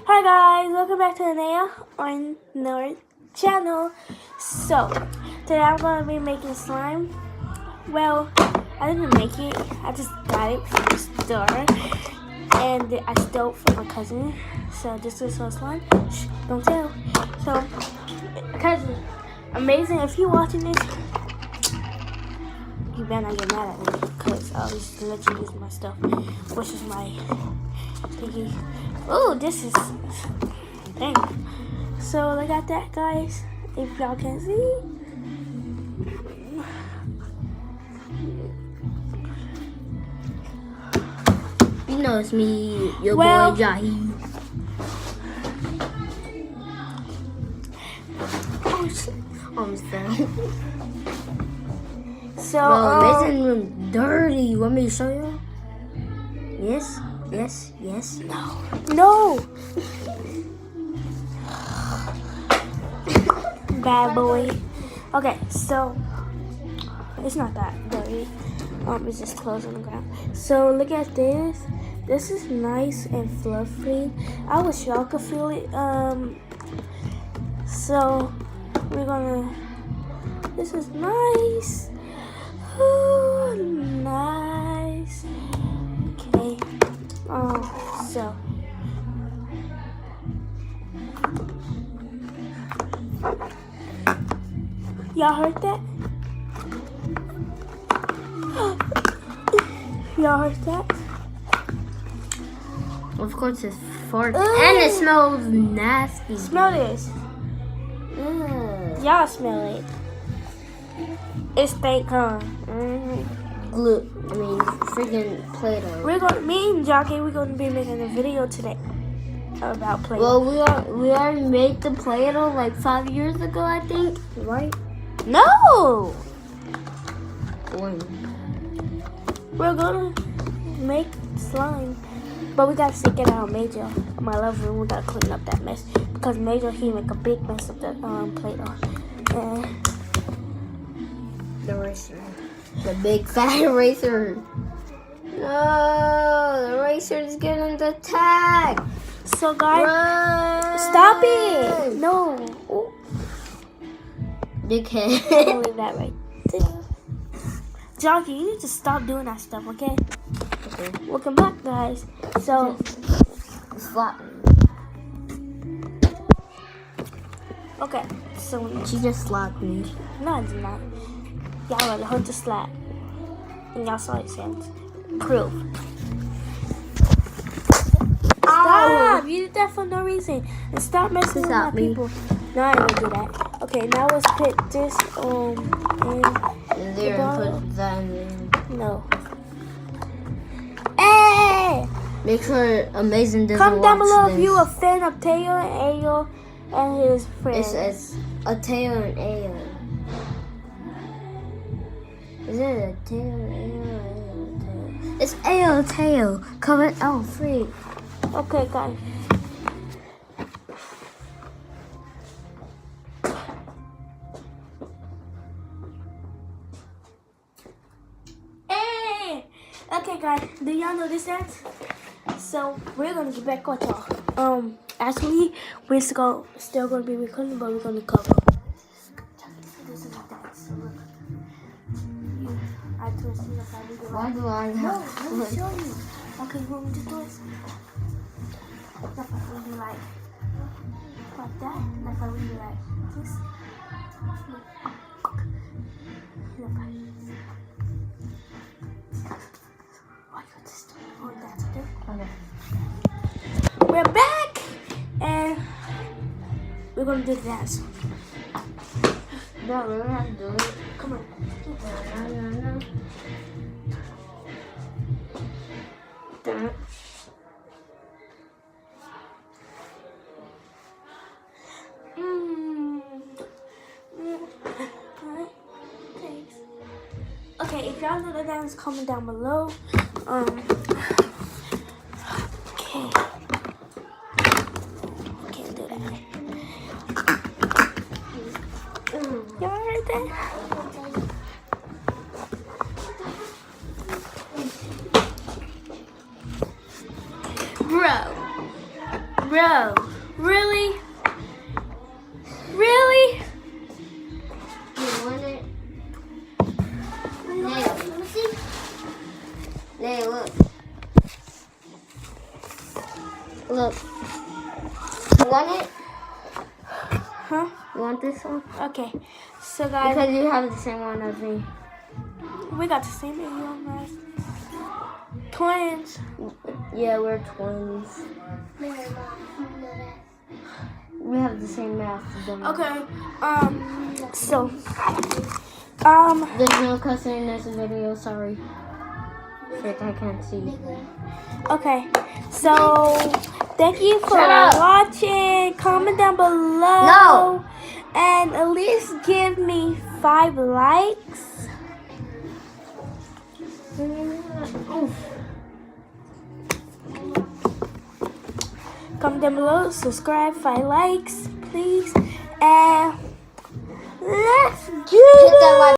Hi guys, welcome back to Anaya on our channel. So, today I'm going to be making slime. Well, I didn't make it, I just got it from the store. And I stole it from my cousin. So this is her slime. Shh, don't tell. So, cousin, amazing. If you're watching this, you better not get mad at me because I'll just let you use my stuff, which is my thingy. Oh, this is dang. So look at that, guys. If y'all can see. You know it's me, your Well, boy Jahi. Oh shit. I'm sorry. So Bro, this room dirty. You want me to show you? Yes, yes, yes. no. Bad boy. Okay, so it's not that dirty. It's just clothes on the ground. So look at this. This is nice and fluffy. I wish y'all could feel it. So we're gonna. This is nice. Ooh, nice. Okay. So. Y'all heard that? Y'all heard that? Of course it's fart. And it smells nasty. Smell this. Ugh. Y'all smell it. It's fake, huh? Glue. I mean, freaking Play-Doh. Me and Jockey, we're gonna be making a video today about Play-Doh. Well, we already made the Play-Doh like 5 years ago, I think. Right? No! When? We're gonna make slime. But we gotta stick it out Major. My love room, we gotta clean up that mess. Because Major, he make a big mess of the Play-Doh. And The eraser. The big fat eraser. No, the eraser is getting the tag. so guys, Run. stop it! No. Oh, Dickhead. I'll leave that right there. Jockey, you need to stop doing that stuff, okay? Okay. Welcome back, guys. So, Slap me. okay. So, She just slapped me. no, I did not. Y'all really heard the slap. And y'all saw his hands. Proof. Stop! You did that for no reason. And stop messing with my Stop me. people. No, I didn't do that. Okay, now let's put this in. In there and put that in there. No. Hey! Make sure Amazing doesn't Comment down watch below this. if you a fan of Teo and Ayo and his friends. It's a tail and Ayo. Is it a tail and Ayo? It's Ayo tail. Comment out free. Okay, guys. Hey! Okay, guys. Do y'all know this dance? So we're gonna get back on y'all. Actually, we're still gonna be recording, but we're gonna cover. This is a dance. So look. I twist it if I do it. Why do I No, have let me show you. Okay, you want me to do this? If I would be like that, and if I would be like this. Okay. We're back, and we're gonna do the dance. No, we don't have to do it. Come on. No. Dun. Alright, thanks. Okay, if y'all know the dance, comment down below. Okay. Can't do that. Y'all heard that? Bro. Bro, really? Really? You want it? Nail, let me see. Nail, look. Look. You want it? Huh? You want this one? Okay. So guys, Because you have the same one as me. we got the same video, guys. Twins. Yeah, we're twins. We have the same math. Okay. So. There's no cussing in this video, sorry. Frick, I can't see. Okay. So, thank you for Shut up. watching. Comment down below. No. And at least give me 5 likes. Comment down below. Subscribe. 5 likes, please. And let's do Hit that it. like